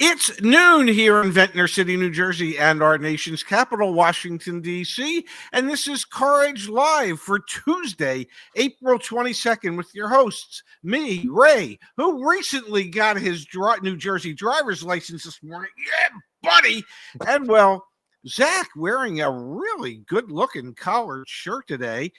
It's noon here in Ventnor City, New Jersey, and our nation's capital, Washington, D.C. And this is CarEdge Live for Tuesday, April 22nd, with your hosts, me, Ray, who recently got his New Jersey driver's license this morning. Yeah, buddy. And, well, Zach wearing a really good-looking collared shirt today,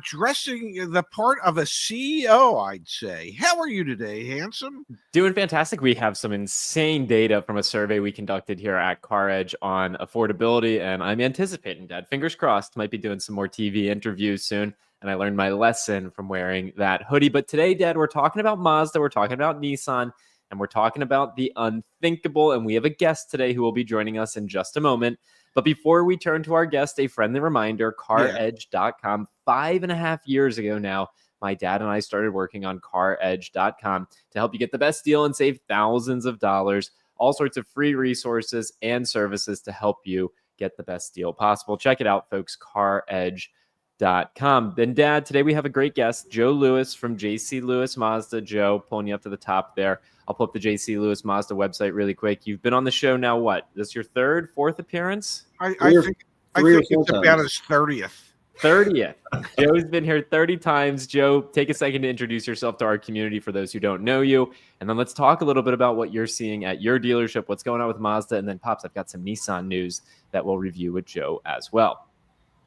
dressing the part of a CEO, I'd say. How are you today, handsome? Doing fantastic. We have some insane data from a survey we conducted here at CarEdge on affordability, and I'm anticipating, Dad, fingers crossed, might be doing some more TV interviews soon, and I learned my lesson from wearing that hoodie. But today, Dad, we're talking about Mazda, we're talking about Nissan, and we're talking about the unthinkable, and we have a guest today who will be joining us in just a moment. But before we turn to our guest, a friendly reminder, CarEdge.com. 5.5 years ago now, my dad and I started working on CarEdge.com to help you get the best deal and save thousands of dollars, all sorts of free resources and services to help you get the best deal possible. Check it out, folks, CarEdge.com. Then, Dad, today we have a great guest, Joe Lewis from JC Lewis Mazda. Joe, pulling you up to the top there. I'll pull up the JC Lewis Mazda website really quick. You've been on the show now, what? This is your third, fourth appearance? I think it's about his 30th. 30th. Joe's been here 30 times. Joe, take a second to introduce yourself to our community for those who don't know you. And then let's talk a little bit about what you're seeing at your dealership, what's going on with Mazda. And then, Pops, I've got some Nissan news that we'll review with Joe as well.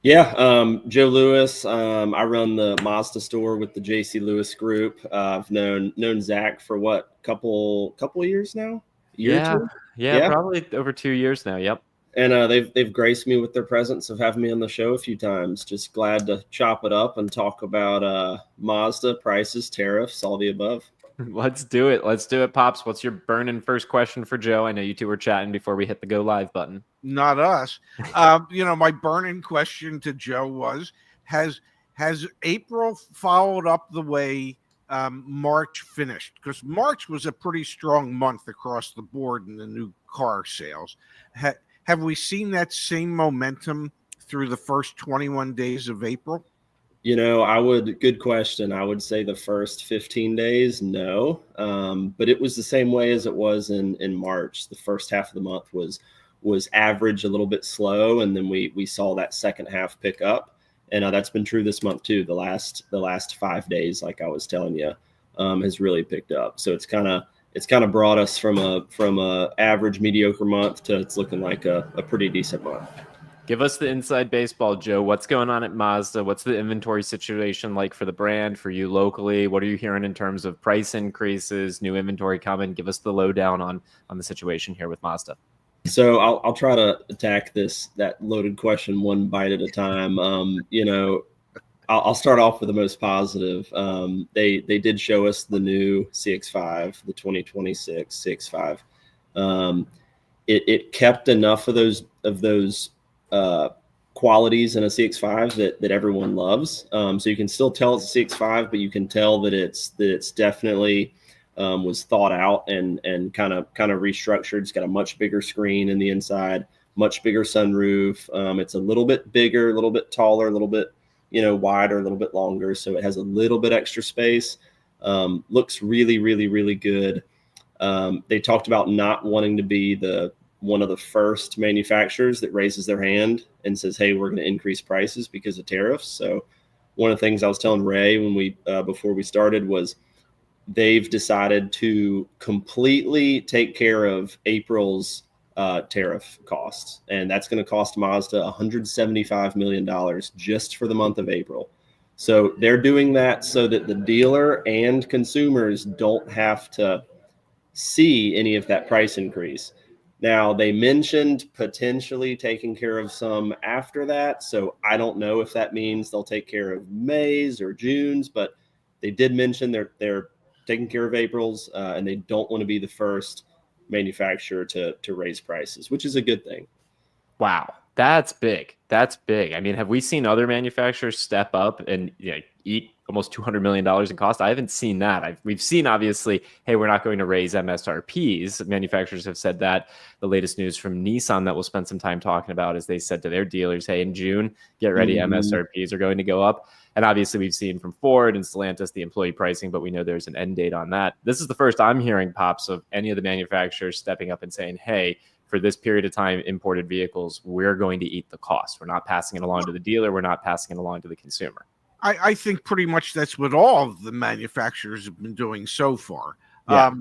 Yeah, Joe Lewis. I run the Mazda store with the JC Lewis Group. I've known Zach for what, couple of years now? Yeah, probably over 2 years now. Yep. And they've graced me with their presence of having me on the show a few times. Just glad to chop it up and talk about Mazda, prices, tariffs, all the above. Let's do it. Pops. What's your burning first question for Joe? I know you two were chatting before we hit the go live button. Not us. My burning question to Joe was, has April followed up the way March finished? Because March was a pretty strong month across the board in the new car sales. Have we seen that same momentum through the first 21 days of April? Good question. I would say the first 15 days, no. But it was the same way as it was in March. The first half of the month was average, a little bit slow, and then we saw that second half pick up. And that's been true this month too. The last 5 days, like I was telling you, has really picked up. So it's kind of brought us from a average mediocre month to it's looking like a pretty decent month. Give us the inside baseball, Joe. What's going on at Mazda? What's the inventory situation like for the brand, for you locally? What are you hearing in terms of price increases, new inventory coming? Give us the lowdown on the situation here with Mazda. So I'll try to attack that loaded question one bite at a time. I'll start off with the most positive. They did show us the new CX-5, the 2026 CX-5. It kept enough of those qualities in a CX-5 that everyone loves. So you can still tell it's a CX-5, but you can tell that it's definitely was thought out and kind of restructured. It's got a much bigger screen in the inside, much bigger sunroof. It's a little bit bigger, a little bit taller, a little bit wider, a little bit longer. So it has a little bit extra space. Looks really, really, really good. They talked about not wanting to be one of the first manufacturers that raises their hand and says, hey, we're going to increase prices because of tariffs. So one of the things I was telling Ray when before we started was they've decided to completely take care of April's tariff costs. And that's going to cost Mazda $175 million just for the month of April. So they're doing that so that the dealer and consumers don't have to see any of that price increase. Now, they mentioned potentially taking care of some after that. So I don't know if that means they'll take care of May's or June's, but they did mention they're taking care of April's, and they don't want to be the first manufacturer to raise prices, which is a good thing. Wow, that's big. I mean, have we seen other manufacturers step up and eat almost $200 million in cost? I haven't seen that. We've seen, obviously, hey, we're not going to raise MSRPs. Manufacturers have said that. The latest news from Nissan that we'll spend some time talking about is they said to their dealers, hey, in June, get ready, MSRPs are going to go up. And obviously we've seen from Ford and Stellantis the employee pricing, but we know there's an end date on that. This is the first I'm hearing, Pops, of any of the manufacturers stepping up and saying, hey, for this period of time, imported vehicles, we're going to eat the cost. We're not passing it along to the dealer. We're not passing it along to the consumer. I think pretty much that's what all of the manufacturers have been doing so far. Yeah.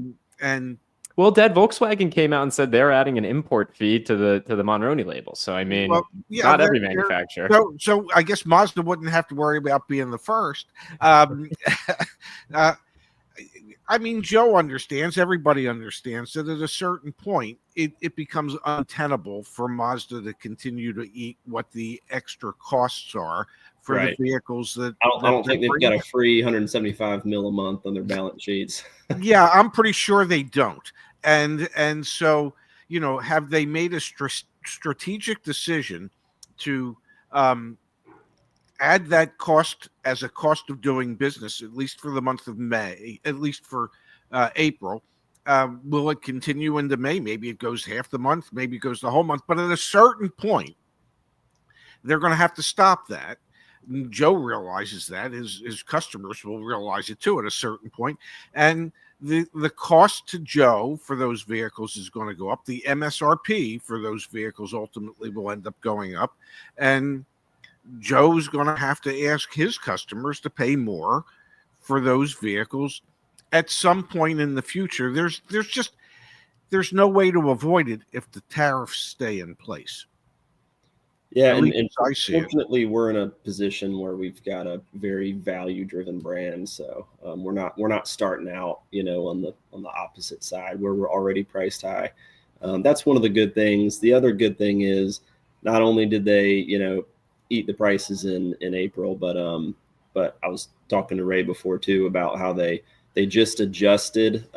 Well, Dad, Volkswagen came out and said they're adding an import fee to the Monroney label. So I mean, not every manufacturer. So I guess Mazda wouldn't have to worry about being the first. I mean, Joe understands. Everybody understands that at a certain point, it becomes untenable for Mazda to continue to eat what the extra costs are for the vehicles that. I don't think they've got a free 175 mil a month on their balance sheets. Yeah, I'm pretty sure they don't. And so, have they made a strategic decision to add that cost as a cost of doing business, at least for the month of May, at least for April? Will it continue into May? Maybe it goes half the month, maybe it goes the whole month. But at a certain point, they're going to have to stop that. Joe realizes that. His customers will realize it too at a certain point. And the cost to Joe for those vehicles is going to go up. The MSRP for those vehicles ultimately will end up going up. And Joe's going to have to ask his customers to pay more for those vehicles at some point in the future. There's no way to avoid it if the tariffs stay in place. Yeah, and fortunately, we're in a position where we've got a very value-driven brand, so we're not starting out, on the opposite side where we're already priced high. That's one of the good things. The other good thing is not only did they, eat the prices in April, but I was talking to Ray before too about how they just adjusted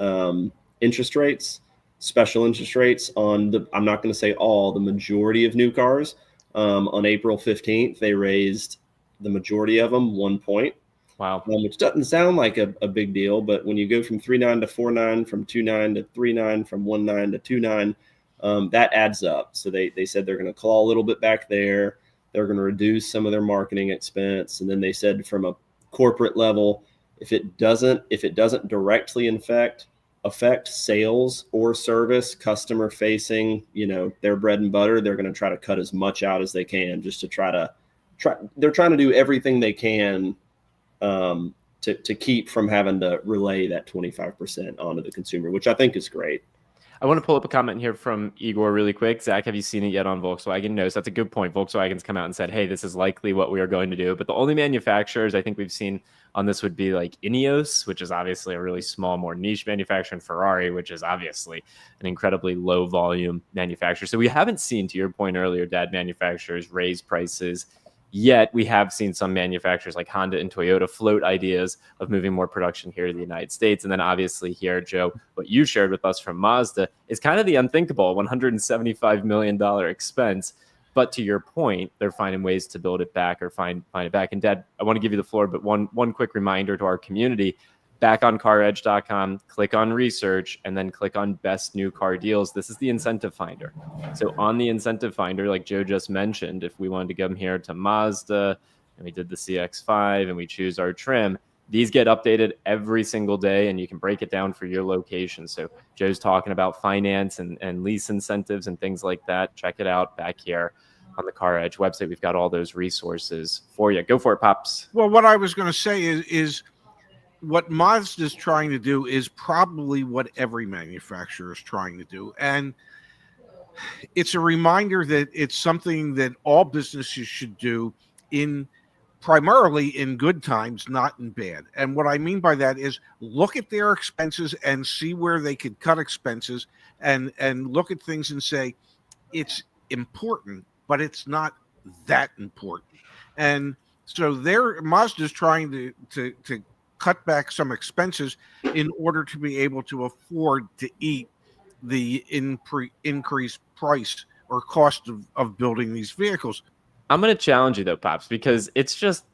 interest rates, special interest rates on I'm not going to say all, the majority of new cars. On April 15th, they raised the majority of them 1 point. Wow. Which doesn't sound like a big deal, but when you go from 3.9 to 4.9, from 2.9 to 3.9, from 1.9 to 2.9, that adds up. So they said they're going to claw a little bit back there. They're going to reduce some of their marketing expense. And then they said from a corporate level, if it doesn't directly affect sales or service, customer facing, their bread and butter, they're going to try to cut as much out as they can just to they're trying to do everything they can to keep from having to relay that 25% onto the consumer, which I think is great. I want to pull up a comment here from Igor really quick. Zach, have you seen it yet on Volkswagen? No, so that's a good point. Volkswagen's come out and said, hey, this is likely what we are going to do. But the only manufacturers I think we've seen on this would be like Ineos, which is obviously a really small, more niche manufacturer, and Ferrari, which is obviously an incredibly low volume manufacturer. So we haven't seen, to your point earlier, Dad, manufacturers raise prices. Yet we have seen some manufacturers like Honda and Toyota float ideas of moving more production here to the United States. And then obviously here, Joe, what you shared with us from Mazda is kind of the unthinkable $175 million expense. But to your point, they're finding ways to build it back or find it back. And Dad, I want to give you the floor, but one quick reminder to our community, back on CarEdge.com, click on research, and then click on best new car deals. This is the incentive finder. So on the incentive finder, like Joe just mentioned, if we wanted to come here to Mazda and we did the CX-5 and we choose our trim, these get updated every single day and you can break it down for your location. So Joe's talking about finance and lease incentives and things like that. Check it out back here on the CarEdge website. We've got all those resources for you. Go for it, Pops. Well, what I was going to say is what Mazda is trying to do is probably what every manufacturer is trying to do. And it's a reminder that it's something that all businesses should do primarily in good times, not in bad. And what I mean by that is look at their expenses and see where they could cut expenses and look at things and say, it's important, but it's not that important. And so Mazda's trying to cut back some expenses in order to be able to afford to eat the increased price or cost of building these vehicles. I'm going to challenge you though, Pops, because it's just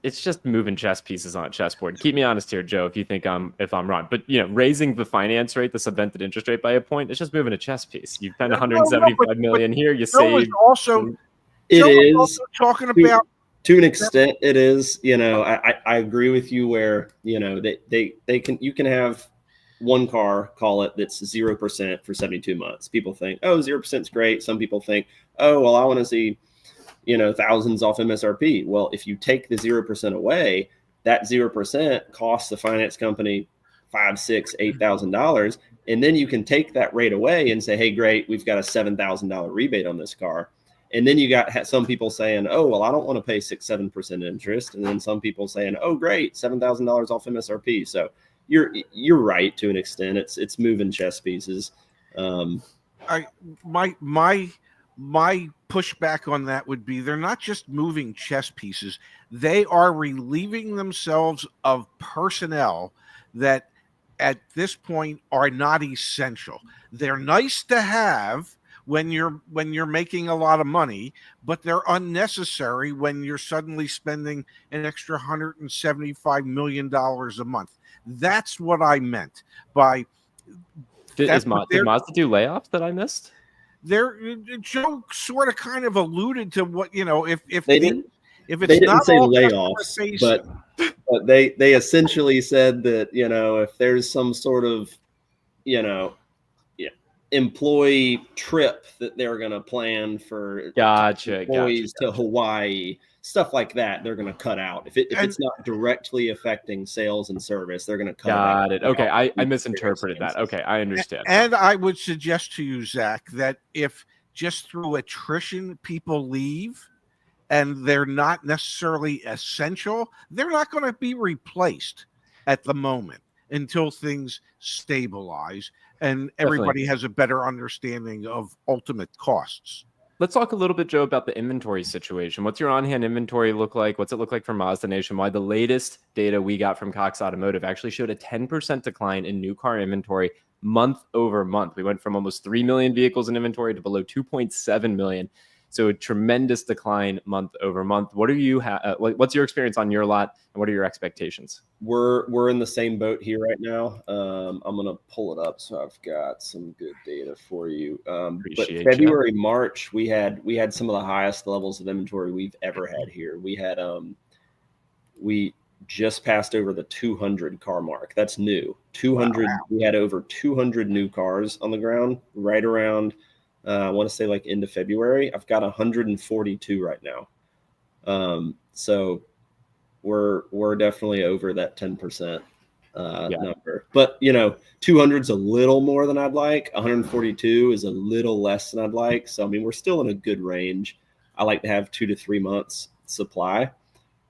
moving chess pieces on a chessboard. Keep me honest here, Joe, if you think I'm wrong. But raising the finance rate, the subvented interest rate by a point, it's just moving a chess piece. You spend 175 million here, you save. Also talking about To an extent, it is. I agree with you where you can have one car, call it, that's 0% for 72 months. People think, oh, 0% is great. Some people think, oh, well, I want to see thousands off MSRP. Well, if you take the 0% away, that 0% costs the finance company $5,000, $6,000, $8,000, and then you can take that rate away and say, hey, great, we've got a $7,000 rebate on this car. And then you got some people saying, oh, well, I don't want to pay 6-7% interest. And then some people saying, oh, great, $7,000 off MSRP. So you're right to an extent. It's moving chess pieces. My pushback on that would be they're not just moving chess pieces. They are relieving themselves of personnel that at this point are not essential. They're nice to have when you're making a lot of money, but they're unnecessary when you're suddenly spending an extra $175 million a month. That's what I meant by. Did Mazda do layoffs that I missed? Joe sort of kind of alluded to what if they it's didn't not say all layoffs, but they essentially said that if there's some sort of employee trip that they're going to plan for employees to Hawaii, stuff like that, they're going to cut out. If it's not directly affecting sales and service, they're going to cut out. Got it. Okay, I misinterpreted that. Okay, I understand. And I would suggest to you, Zach, that if just through attrition people leave and they're not necessarily essential, they're not going to be replaced at the moment until things stabilize and everybody has a better understanding of ultimate costs. Let's talk a little bit, Joe, about the inventory situation. What's your on-hand inventory look like? What's it look like for Mazda nationwide? The latest data we got from Cox Automotive actually showed a 10% decline in new car inventory month over month. We went from almost 3 million vehicles in inventory to below 2.7 million. So a tremendous decline month over month. What do you what's your experience on your lot, and what are your expectations? We're in the same boat here right now. I'm gonna pull it up so I've got some good data for you. But February, March, we had some of the highest levels of inventory we've ever had here. We just passed over the 200 car mark. That's new. 200. Wow. We had over 200 new cars on the ground right around. I want to say like end of February. I've got 142 right now. So we're definitely over that 10% number. But 200 is a little more than I'd like. 142 is a little less than I'd like. So I mean, we're still in a good range. I like to have 2 to 3 months supply.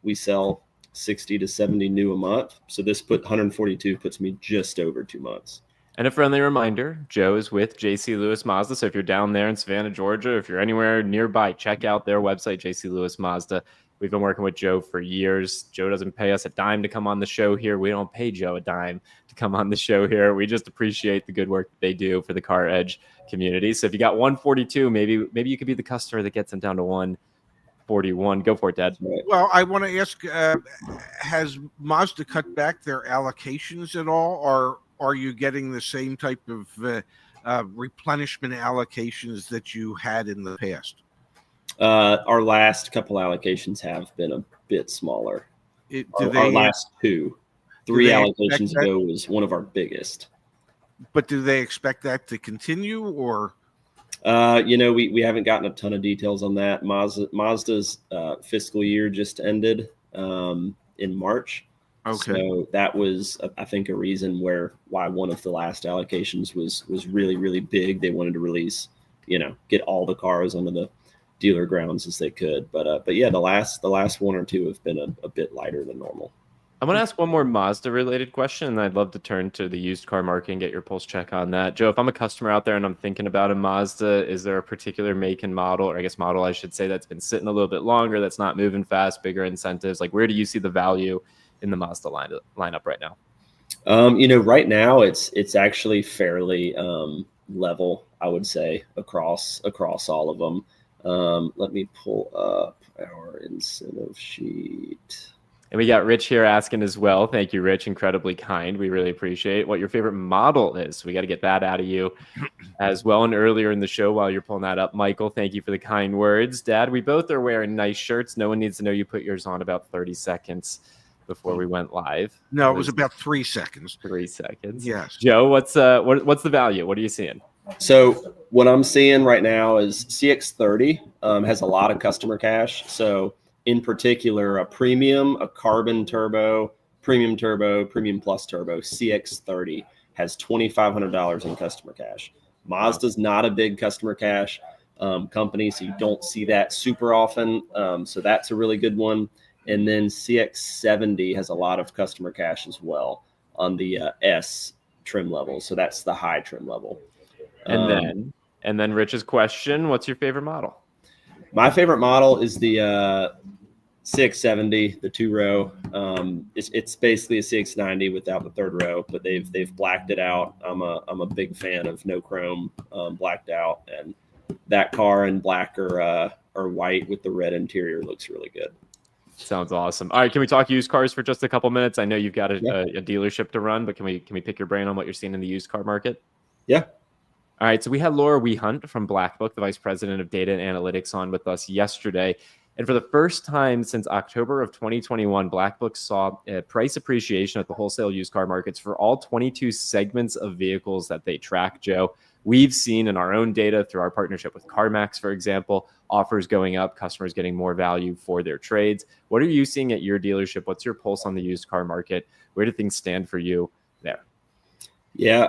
We sell 60 to 70 new a month. So this 142 puts me just over 2 months. And a friendly reminder, Joe is with JC Lewis Mazda. So if you're down there in Savannah, Georgia, if you're anywhere nearby, check out their website, JC Lewis Mazda. We've been working with Joe for years. Joe doesn't pay us a dime to come on the show here. We don't pay Joe a dime to come on the show here. We just appreciate the good work that they do for the CarEdge community. So if you got 142, maybe you could be the customer that gets them down to 141. Go for it, Dad. Well, I want to ask, has Mazda cut back their allocations at all, or are you getting the same type of replenishment allocations that you had in the past? Our last couple allocations have been a bit smaller. Our last three allocations ago was one of our biggest. But do they expect that to continue, or? We haven't gotten a ton of details on that. Mazda's fiscal year just ended in March. Okay. So that was, I think, a reason why one of the last allocations was really, really big. They wanted to release, get all the cars onto the dealer grounds as they could. But yeah, the last one or two have been a bit lighter than normal. I want to ask one more Mazda related question, and I'd love to turn to the used car market and get your pulse check on that. Joe, if I'm a customer out there and I'm thinking about a Mazda, is there a particular make and model, or I guess model I should say, that's been sitting a little bit longer, that's not moving fast, bigger incentives? Like, where do you see the value in the Mazda lineup right now? Right now it's actually fairly level, I would say, across all of them. Let me pull up our incentive sheet. And we got Rich here asking as well. Thank you, Rich. Incredibly kind. We really appreciate what your favorite model is. We got to get that out of you as well. And earlier in the show, while you're pulling that up, Michael, thank you for the kind words. Dad, we both are wearing nice shirts. No one needs to know you put yours on about 30 seconds before we went live. No, it was about 3 seconds. 3 seconds. Yes. Joe, what's the value? What are you seeing? So what I'm seeing right now is CX30 has a lot of customer cash. So in particular, a premium, a carbon turbo, premium plus turbo, CX30 has $2,500 in customer cash. Mazda's not a big customer cash company, so you don't see that super often. So that's a really good one. And then CX70 has a lot of customer cash as well on the S trim level. So that's the high trim level. And then Rich's question, what's your favorite model? My favorite model is the CX70, the 2-row. It's basically a CX90 without the 3rd row, but they've blacked it out. I'm a big fan of no chrome blacked out, and that car in black or white with the red interior looks really good. Sounds awesome. All right, can we talk used cars for just a couple minutes? I know you've got a dealership to run, but can we pick your brain on what you're seeing in the used car market? Yeah. All right, so we had Laura Wehunt from Black Book, the Vice President of Data and Analytics, on with us yesterday. And for the first time since October of 2021, Black Book saw a price appreciation at the wholesale used car markets for all 22 segments of vehicles that they track, Joe. We've seen in our own data through our partnership with CarMax, for example, offers going up, customers getting more value for their trades. What are you seeing at your dealership? What's your pulse on the used car market? Where do things stand for you there? Yeah,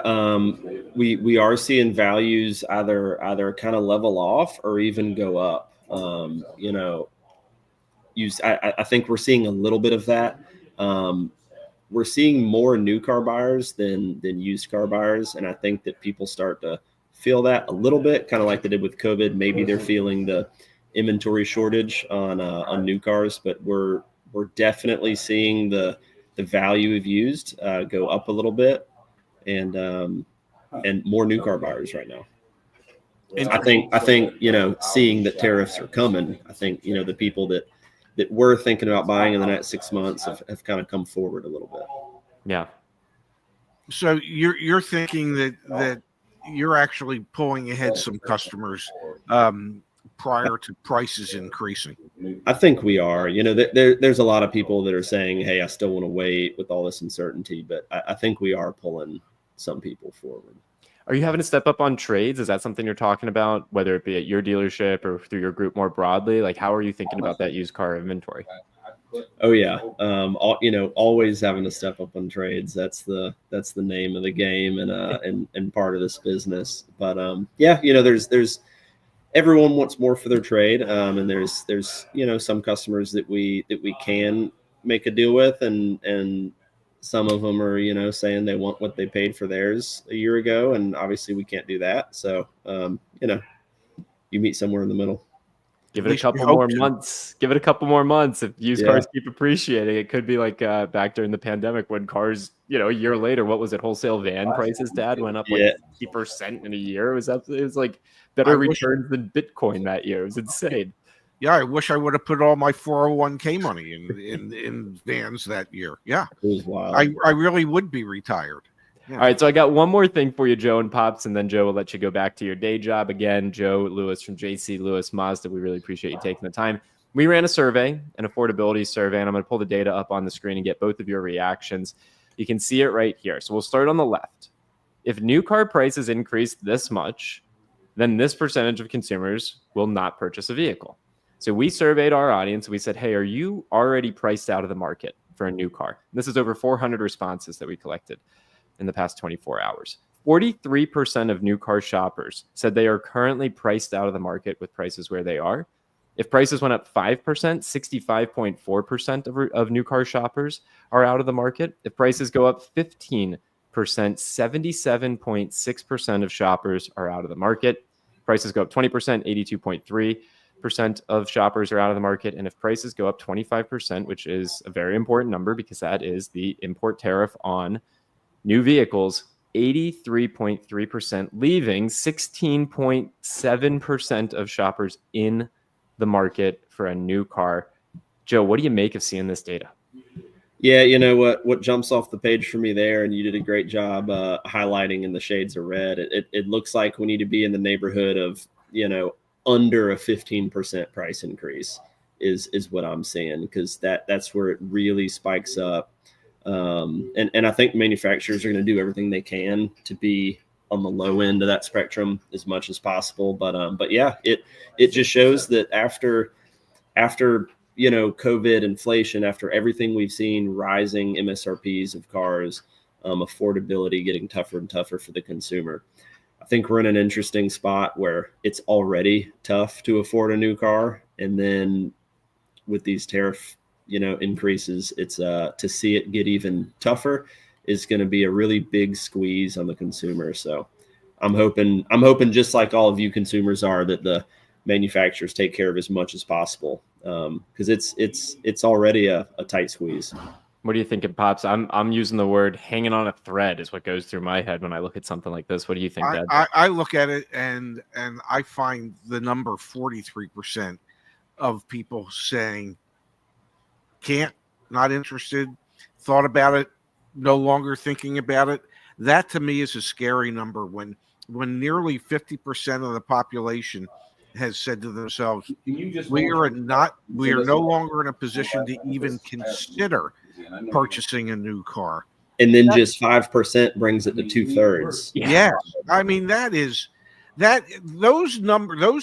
we are seeing values either kind of level off or even go up. I think we're seeing a little bit of that. We're seeing more new car buyers than used car buyers, and I think that people start to feel that a little bit, kind of like they did with COVID. Maybe they're feeling the inventory shortage on new cars, but we're definitely seeing the value of used go up a little bit. And more new car buyers right now. I think seeing that tariffs are coming, I think the people that were thinking about buying in the next 6 months have kind of come forward a little bit. Yeah. So you're thinking that you're actually pulling ahead some customers prior to prices increasing. I think we are. There's a lot of people that are saying, "Hey, I still want to wait with all this uncertainty," but I think we are pulling some people forward. Are you having to step up on trades? Is that something you're talking about, whether it be at your dealership or through your group more broadly? Like, how are you thinking about that used car inventory? Oh yeah, always having to step up on trades. That's the name of the game and part of this business. But there's everyone wants more for their trade, and there's some customers that we can make a deal with, and some of them are saying they want what they paid for theirs a year ago, and obviously we can't do that. So you meet somewhere in the middle. Give it a couple more months. Give it a couple more months. If used cars keep appreciating, it could be like back during the pandemic when cars, a year later, what was it? Wholesale van prices, Dad, went up like 50% in a year. It was like better returns than Bitcoin that year. It was insane. Yeah, I wish I would have put all my 401k money in vans that year. Yeah, it was wild. I really would be retired. Yeah. All right, so I got one more thing for you, Joe and Pops, and then Joe will let you go back to your day job again. Joe Lewis from JC Lewis Mazda. We really appreciate you taking the time. We ran a survey, an affordability survey, and I'm going to pull the data up on the screen and get both of your reactions. You can see it right here. So we'll start on the left. If new car prices increase this much, then this percentage of consumers will not purchase a vehicle. So we surveyed our audience. We said, hey, are you already priced out of the market for a new car? And this is over 400 responses that we collected in the past 24 hours. 43% of new car shoppers said they are currently priced out of the market with prices where they are. If prices went up 5%, 65.4% of new car shoppers are out of the market. If prices go up 15%, 77.6% of shoppers are out of the market. Prices go up 20%, 82.3% of shoppers are out of the market. And if prices go up 25%, which is a very important number because that is the import tariff on new vehicles, 83.3%, leaving 16.7% of shoppers in the market for a new car. Joe, what do you make of seeing this data? Yeah, you know what jumps off the page for me there, and you did a great job highlighting in the shades of red. It looks like we need to be in the neighborhood of, under a 15% price increase is what I'm seeing, because that's where it really spikes up. And I think manufacturers are going to do everything they can to be on the low end of that spectrum as much as possible. But yeah, it just shows that after COVID, inflation, after everything we've seen, rising MSRPs of cars, affordability getting tougher and tougher for the consumer. I think we're in an interesting spot where it's already tough to afford a new car, and then with these tariff increases, it's to see it get even tougher is going to be a really big squeeze on the consumer. So I'm hoping just like all of you consumers are, that the manufacturers take care of as much as possible, because it's already a tight squeeze. What do you think, Pops? I'm using the word hanging on a thread is what goes through my head when I look at something like this. What do you think, Dad? I look at it and I find the number 43% of people saying can't, not interested, thought about it, no longer thinking about it. That to me is a scary number when nearly 50% of the population has said to themselves, we are no longer in a position to even consider purchasing a new car. And then just 5% brings it to 2/3. Yeah. I mean, those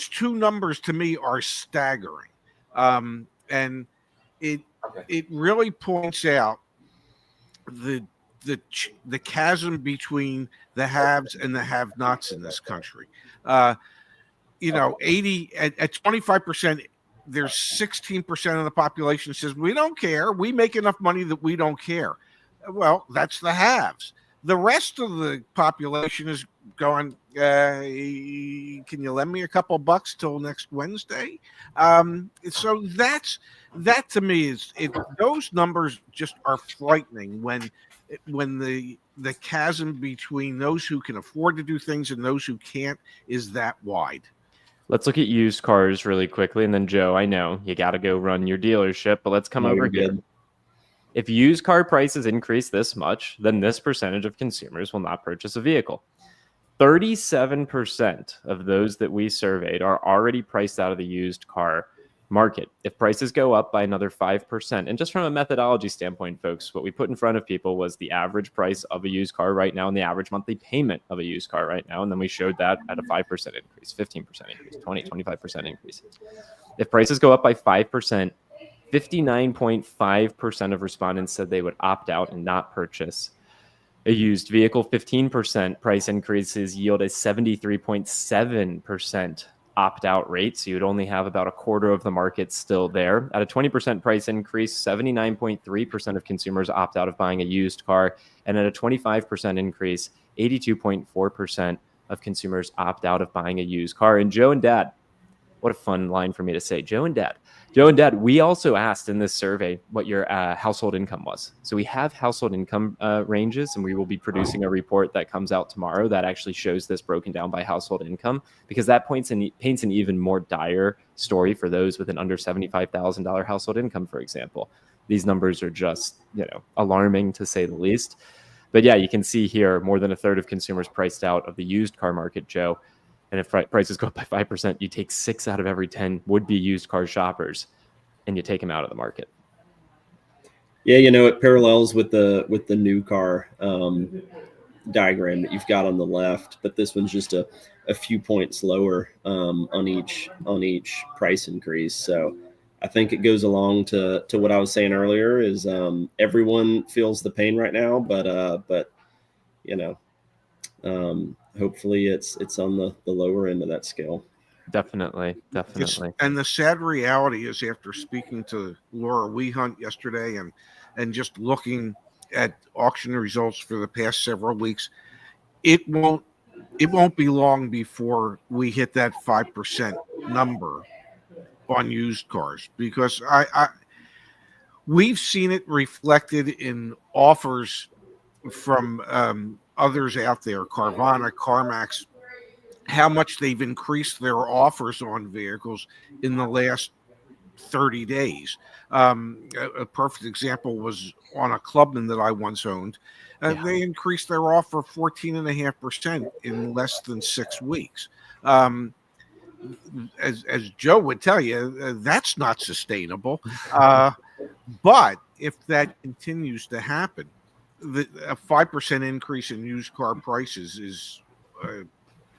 two numbers to me are staggering. And it really points out the chasm between the haves and the have-nots in this country. 80 at 25%, there's 16% of the population says we don't care. We make enough money that we don't care. Well, that's the haves. The rest of the population is going, can you lend me a couple bucks till next Wednesday? So that to me is those numbers just are frightening when the chasm between those who can afford to do things and those who can't is that wide. Let's look at used cars really quickly. And then, Joe, I know you got to go run your dealership, but let's come over here. If used car prices increase this much, then this percentage of consumers will not purchase a vehicle. 37% of those that we surveyed are already priced out of the used car market. If prices go up by another 5%, and just from a methodology standpoint, folks, what we put in front of people was the average price of a used car right now and the average monthly payment of a used car right now. And then we showed that at a 5% increase, 15% increase, 25% increase. If prices go up by 5%, 59.5% of respondents said they would opt out and not purchase a used vehicle. 15% price increases yield a 73.7% opt-out rate, so you'd only have about a quarter of the market still there. At a 20% price increase, 79.3% of consumers opt out of buying a used car, and at a 25% increase, 82.4% of consumers opt out of buying a used car. And Joe and Dad, what a fun line for me to say. Joe and Dad, we also asked in this survey what your household income was. So we have household income ranges, and we will be producing a report that comes out tomorrow that actually shows this broken down by household income, because that paints an even more dire story for those with an under $75,000 household income, for example. These numbers are just, alarming to say the least. But yeah, you can see here more than a third of consumers priced out of the used car market, Joe. And if prices go up by 5%, you take 6 out of every 10 would-be used car shoppers, and you take them out of the market. Yeah, it parallels with the new car diagram that you've got on the left, but this one's just a few points lower on each price increase. So I think it goes along to what I was saying earlier is everyone feels the pain right now, but hopefully it's on the lower end of that scale. Definitely. And the sad reality is, after speaking to Laura Wehunt yesterday and just looking at auction results for the past several weeks, it won't be long before we hit that 5% number on used cars, because we've seen it reflected in offers from others out there, Carvana, CarMax, how much they've increased their offers on vehicles in the last 30 days. A perfect example was on a Clubman that I once owned. They increased their offer 14.5% in less than 6 weeks. As Joe would tell you, that's not sustainable. But if that continues to happen, a 5% increase in used car prices is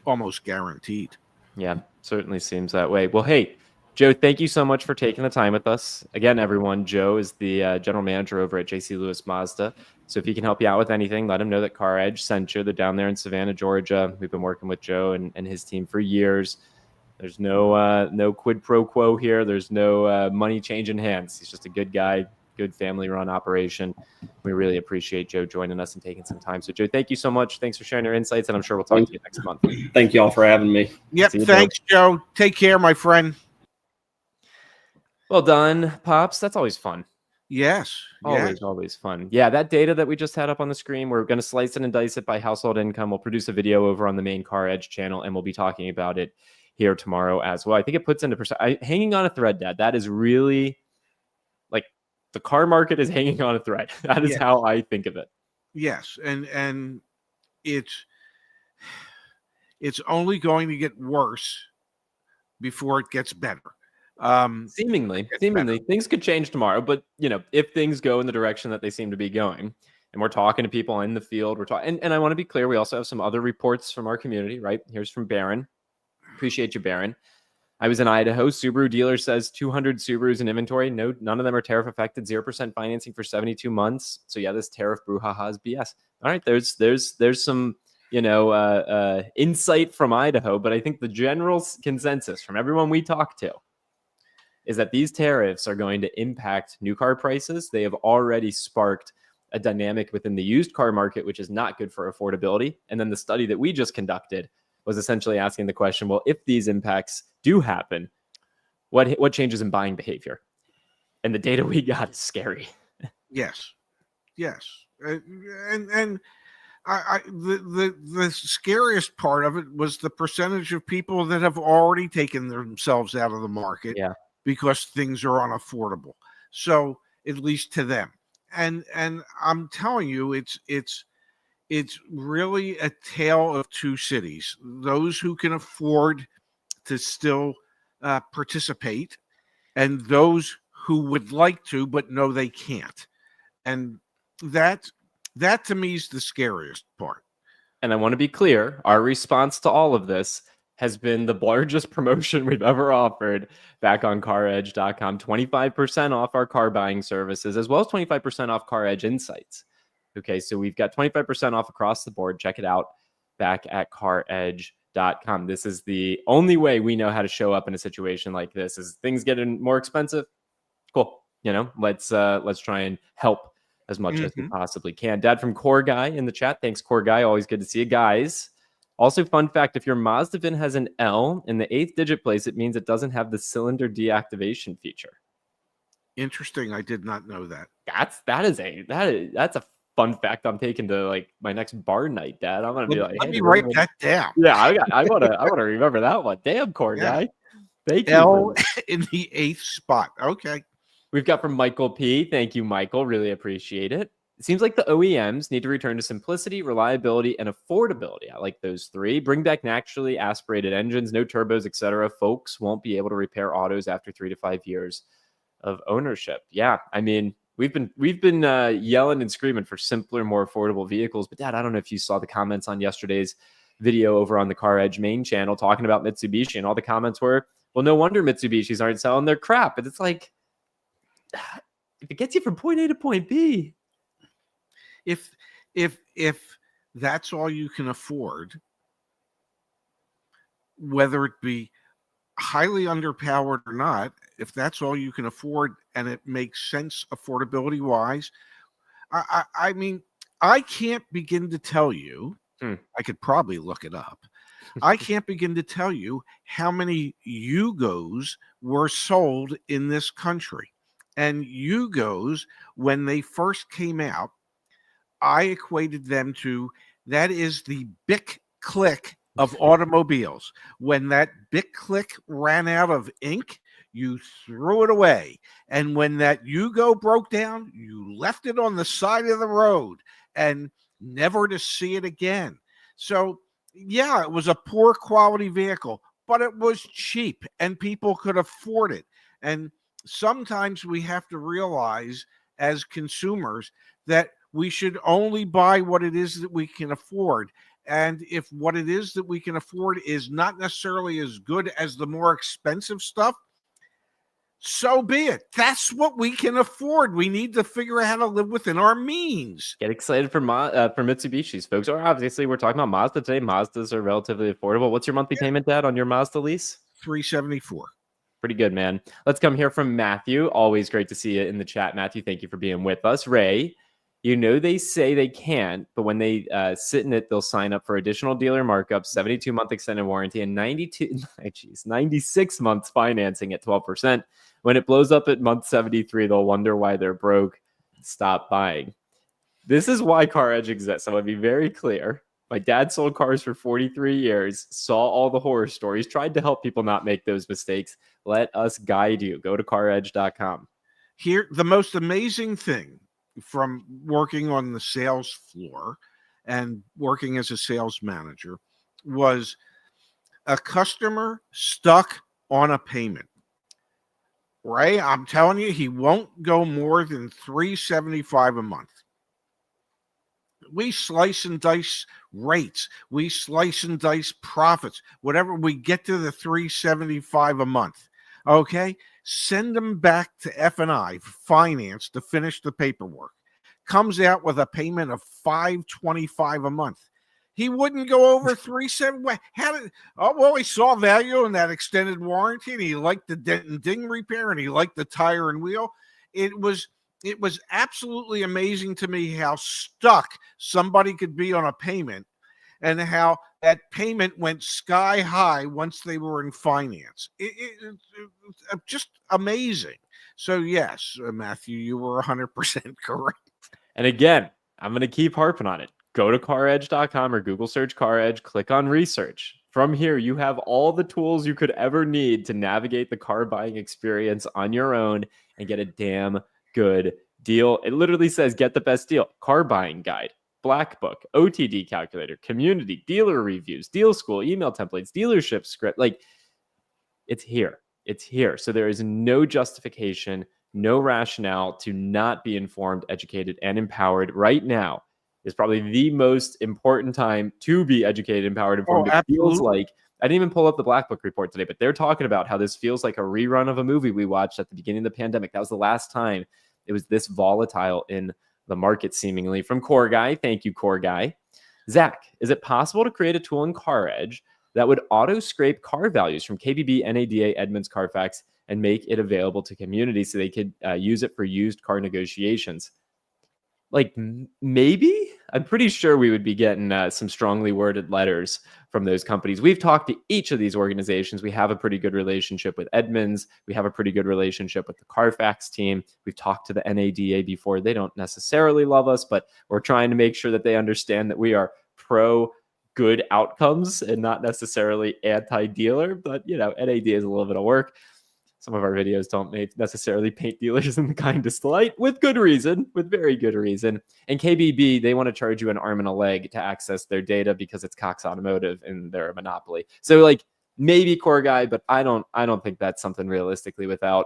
almost guaranteed. Yeah, certainly seems that way. Well, hey, Joe, thank you so much for taking the time with us. Again, everyone, Joe is the general manager over at JC Lewis Mazda. So if he can help you out with anything, let him know that CarEdge sent you. They're down there in Savannah, Georgia. We've been working with Joe and his team for years. There's no quid pro quo here. There's no money changing hands. He's just a good guy, good family-run operation. We really appreciate Joe joining us and taking some time. So, Joe, thank you so much. Thanks for sharing your insights, and I'm sure we'll talk to you next month. Thank you all for having me. Yep, thanks, Joe. Take care, my friend. Well done, Pops. That's always fun. Yes. Always fun. Yeah, that data that we just had up on the screen, we're going to slice it and dice it by household income. We'll produce a video over on the main CarEdge channel, and we'll be talking about it here tomorrow as well. I think it puts into perspective. Hanging on a thread, Dad. That is really like the car market is hanging on a thread. That is how I think of it. Yes, and it's only going to get worse before it gets better. Seemingly things could change tomorrow, but if things go in the direction that they seem to be going, and we're talking to people in the field, we're talking, and I want to be clear, we also have some other reports from our community, right? Here's from Barron. Appreciate you, Barron. I was in Idaho. Subaru dealer says 200 Subarus in inventory. No, none of them are tariff affected. 0% financing for 72 months. So yeah, this tariff brouhaha is BS. All right, there's some insight from Idaho, but I think the general consensus from everyone we talk to is that these tariffs are going to impact new car prices. They have already sparked a dynamic within the used car market, which is not good for affordability. And then the study that we just conducted was essentially asking the question, well, if these impacts do happen, what changes in buying behavior? And the data we got is scary. Yes. And the scariest part of it was the percentage of people that have already taken themselves out of the market because things are unaffordable. So at least to them. And I'm telling you, it's really a tale of two cities. Those who can afford to still participate, and those who would like to but know they can't. And that to me is the scariest part. And I want to be clear, our response to all of this has been the largest promotion we've ever offered back on CarEdge.com. 25% off our car buying services, as well as 25% off CarEdge Insights. Okay, so we've got 25% off across the board. Check it out back at CarEdge.com. This is the only way we know how to show up in a situation like this. Is things getting more expensive? Cool. Let's try and help as much as we possibly can. Dad from Core Guy in the chat. Thanks, Core Guy. Always good to see you guys. Also, fun fact, if your Mazda VIN has an L in the 8th digit place, it means it doesn't have the cylinder deactivation feature. Interesting. I did not know that. That's a fun fact I'm taking to my next bar night, Dad. I'm gonna be like, let me write that down. Yeah, I wanna remember that one. Damn, Core Guy. Thank you. L in the 8th spot. Okay. We've got from Michael P. Thank you, Michael. Really appreciate it. It seems like the OEMs need to return to simplicity, reliability, and affordability. I like those three. Bring back naturally aspirated engines, no turbos, etc. Folks won't be able to repair autos after 3 to 5 years of ownership. Yeah, I mean, we've been yelling and screaming for simpler, more affordable vehicles. But Dad, I don't know if you saw the comments on yesterday's video over on the CarEdge main channel talking about Mitsubishi, and all the comments were, well, no wonder Mitsubishis aren't selling their crap. And it's like, if it gets you from point A to point B, if that's all you can afford, whether it be highly underpowered or not, if that's all you can afford and it makes sense affordability wise, I mean, I can't begin to tell you. I could probably look it up. I can't begin to tell you how many Yugos were sold in this country. And Yugos, when they first came out, I equated them to, that is the Bic Click of automobiles. When that Bic Click ran out of ink, you threw it away. And when that Yugo broke down, you left it on the side of the road and never to see it again. So, yeah, it was a poor quality vehicle, but it was cheap and people could afford it. And sometimes we have to realize as consumers that we should only buy what it is that we can afford. And if what it is that we can afford is not necessarily as good as the more expensive stuff, so be it. That's what we can afford. We need to figure out how to live within our means. Get excited for Mitsubishis, folks. Or obviously, we're talking about Mazda today. Mazdas are relatively affordable. What's your monthly payment, Dad, on your Mazda lease? $374. Pretty good, man. Let's come here from Matthew. Always great to see you in the chat, Matthew. Thank you for being with us. Ray, they say they can't, but when they sit in it, they'll sign up for additional dealer markups, 72-month extended warranty, and 96 months financing at 12%. When it blows up at month 73, they'll wonder why they're broke. Stop buying. This is why CarEdge exists. I want to be very clear. My dad sold cars for 43 years, saw all the horror stories, tried to help people not make those mistakes. Let us guide you. Go to CarEdge.com. Here, the most amazing thing from working on the sales floor and working as a sales manager was a customer stuck on a payment. Right? I'm telling you, he won't go more than $375 a month. We slice and dice rates. We slice and dice profits. Whatever we get to the $375 a month. Okay? Send them back to F&I Finance to finish the paperwork. Comes out with a payment of $525 a month. He wouldn't go over $370. He saw value in that extended warranty, and he liked the dent and ding repair, and he liked the tire and wheel. It was absolutely amazing to me how stuck somebody could be on a payment, and how that payment went sky high once they were in finance. It's just amazing. So yes, Matthew, you were 100% correct. And again, I'm going to keep harping on it. Go to CarEdge.com or Google search CarEdge, click on research. From here, you have all the tools you could ever need to navigate the car buying experience on your own and get a damn good deal. It literally says get the best deal. Car buying guide, black book, OTD calculator, community, dealer reviews, deal school, email templates, dealership script. Like, it's here. It's here. So there is no justification, no rationale to not be informed, educated, and empowered. Right now is probably the most important time to be educated, empowered, informed. It feels like, I didn't even pull up the Black Book report today, but they're talking about how this feels like a rerun of a movie we watched at the beginning of the pandemic. That was the last time it was this volatile in the market, seemingly. From Core Guy, thank you, Core Guy. Zach, is it possible to create a tool in CarEdge that would auto-scrape car values from KBB, NADA, Edmunds, Carfax, and make it available to communities so they could use it for used car negotiations? Like, maybe? I'm pretty sure we would be getting some strongly worded letters from those companies. We've talked to each of these organizations. We have a pretty good relationship with Edmunds. We have a pretty good relationship with the Carfax team. We've talked to the NADA before. They don't necessarily love us, but we're trying to make sure that they understand that we are pro good outcomes and not necessarily anti-dealer. But, NADA is a little bit of work. Some of our videos don't necessarily paint dealers in the kindest light, with good reason, with very good reason. And KBB, they want to charge you an arm and a leg to access their data because it's Cox Automotive and they're a monopoly. So, maybe Core Guy, but I don't think that's something realistically without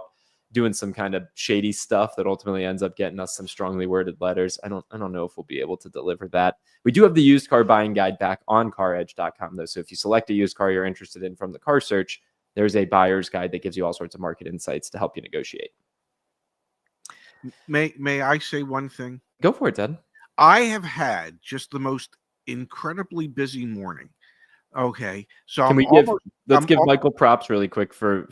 doing some kind of shady stuff that ultimately ends up getting us some strongly worded letters. I don't know if we'll be able to deliver that. We do have the used car buying guide back on CarEdge.com though. So if you select a used car you're interested in from the car search, there's a buyer's guide that gives you all sorts of market insights to help you negotiate. May I say one thing? Go for it, Ted. I have had just the most incredibly busy morning. Okay, so let's give Michael props really quick for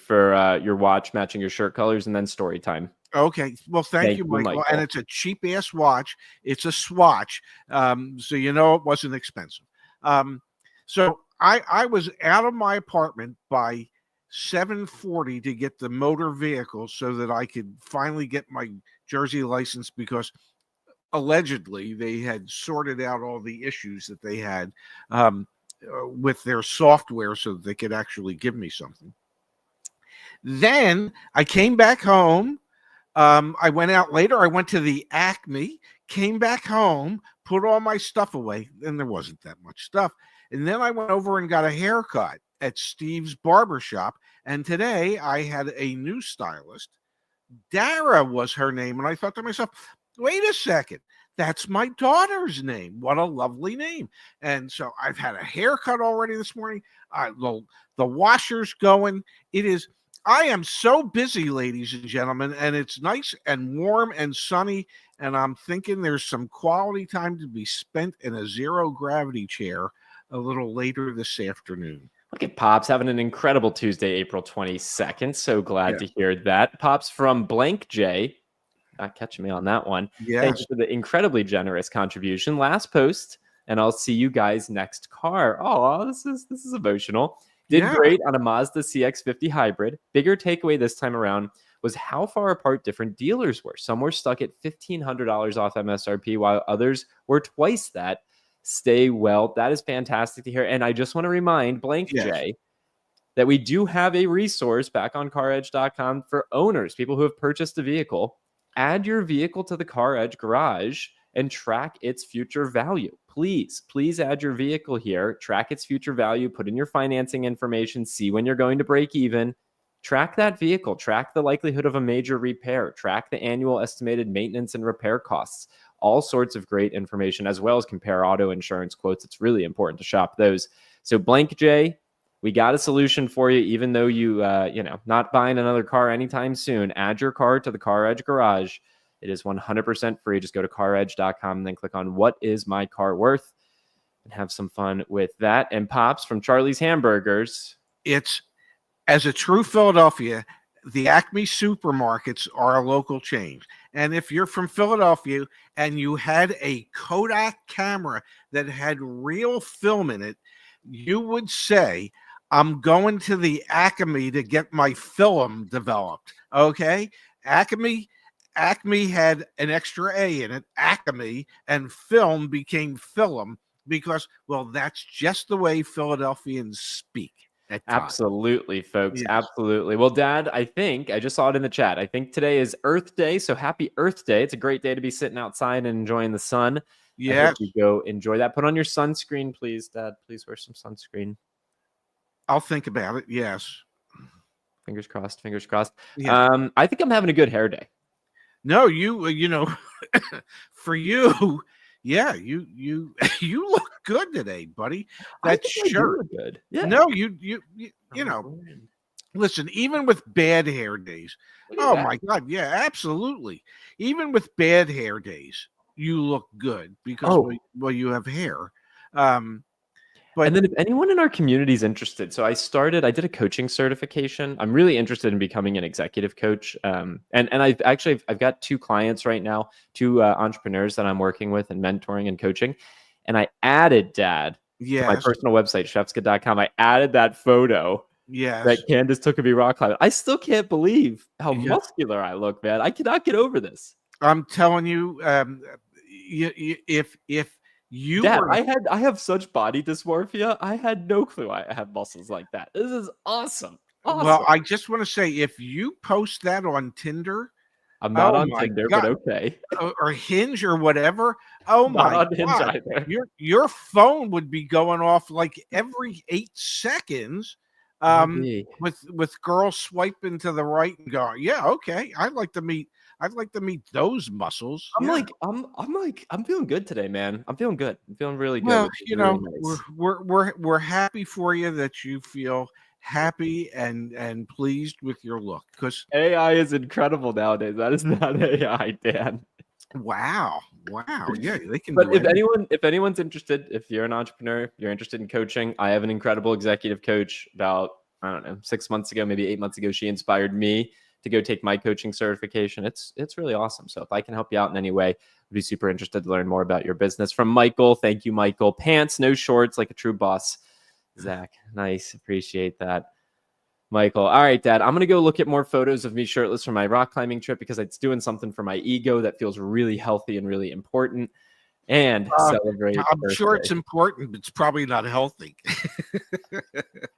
your watch matching your shirt colors, and then story time. Okay, well, thank you, Michael. And it's a cheap ass watch. It's a Swatch, so it wasn't expensive. So I was out of my apartment by 7:40 to get the motor vehicle so that I could finally get my Jersey license, because allegedly they had sorted out all the issues that they had with their software so that they could actually give me something. Then I came back home. I went out later. I went to the Acme, came back home, put all my stuff away, and there wasn't that much stuff. And then I went over and got a haircut at Steve's barbershop. And today I had a new stylist. Dara was her name. And I thought to myself, wait a second. That's my daughter's name. What a lovely name. And so I've had a haircut already this morning. The washer's going. I am so busy, ladies and gentlemen, and it's nice and warm and sunny. And I'm thinking there's some quality time to be spent in a zero gravity chair a little later this afternoon. Look at Pops having an incredible Tuesday, April 22nd. So glad to hear that. Pops from Blank J. Not catching me on that one. Yeah. Thank you for the incredibly generous contribution. Last post, and I'll see you guys next car. Oh, this is emotional. Did great on a Mazda CX-50 hybrid. Bigger takeaway this time around was how far apart different dealers were. Some were stuck at $1,500 off MSRP, while others were twice that. Stay well. That is fantastic to hear. And I just want to remind Blank J that we do have a resource back on CarEdge.com for owners, people who have purchased a vehicle. Add your vehicle to the CarEdge garage and track its future value. Please add your vehicle here, track its future value, put in your financing information, see when you're going to break even, track that vehicle, track the likelihood of a major repair, track the annual estimated maintenance and repair costs, all sorts of great information, as well as compare auto insurance quotes. It's really important to shop those. So Blank J, we got a solution for you, even though you, not buying another car anytime soon. Add your car to the CarEdge garage. It is 100% free. Just go to CarEdge.com and then click on What Is My Car Worth? And have some fun with that. And Pops from Charlie's Hamburgers. It's, as a true Philadelphia, the Acme supermarkets are a local chain. And if you're from Philadelphia and you had a Kodak camera that had real film in it, you would say, I'm going to the Acme to get my film developed. Okay? Acme had an extra A in it, Acme, and film became film because, well, that's just the way Philadelphians speak. Absolutely, folks. Yes. Absolutely. Well, Dad, I just saw it in the chat. I think today is Earth Day. So happy Earth Day. It's a great day to be sitting outside and enjoying the sun. Yeah. I hope you go enjoy that. Put on your sunscreen, please, Dad. Please wear some sunscreen. I'll think about it. Yes. Fingers crossed. Fingers crossed. Yeah. I think I'm having a good hair day. No, for you, yeah, you look good today, buddy. That shirt, good. Yeah. No, you know. Listen, even with bad hair days, my God, yeah, absolutely. Even with bad hair days, you look good because you have hair. And then if anyone in our community is interested, so I did a coaching certification. I'm really interested in becoming an executive coach. And I've got 2 clients right now, 2 entrepreneurs that I'm working with and mentoring and coaching. And I added, Dad, to my personal website, chefska.com. I added that photo that Candace took of me rock climbing. I still can't believe how muscular I look, man. I cannot get over this. I'm telling you, if you Dad, I have such body dysmorphia. I had no clue I have muscles like that. This is awesome. Well, I just want to say, if you post that on Tinder, I'm not on Tinder, but okay, or Hinge or whatever. Oh my God, Hinge either. Your phone would be going off like every 8 seconds. With girls swiping to the right and going, yeah, okay, I'd like to meet those muscles. I'm feeling good today, man. I'm feeling good. I'm feeling really good. Well, really nice. we're happy for you that you feel happy and pleased with your look, because AI is incredible nowadays. That is not AI, Dan. Wow. Yeah, they can. But if anyone's interested, if you're an entrepreneur, you're interested in coaching, I have an incredible executive coach. About 6 months ago, maybe 8 months ago, she inspired me to go take my coaching certification. It's really awesome. So if I can help you out in any way, I'd be super interested to learn more about your business. From Michael, thank you, Michael. Pants, no shorts, like a true boss. Zach, nice, appreciate that. Michael. All right, Dad, I'm going to go look at more photos of me shirtless from my rock climbing trip because it's doing something for my ego that feels really healthy and really important. And celebrate. I'm sure it's important, but it's probably not healthy.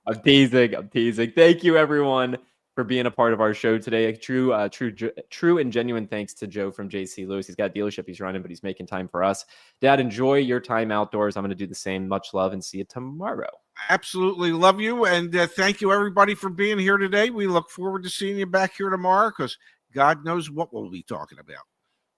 I'm teasing. Thank you, everyone. for being a part of our show today. A true and genuine thanks to Joe from JC Lewis. He's got a dealership he's running, but he's making time for us. Dad, enjoy your time outdoors. I'm going to do the same. Much love, and see you tomorrow. Absolutely love you, and thank you everybody for being here today. We look forward to seeing you back here tomorrow, because God knows what we'll be talking about.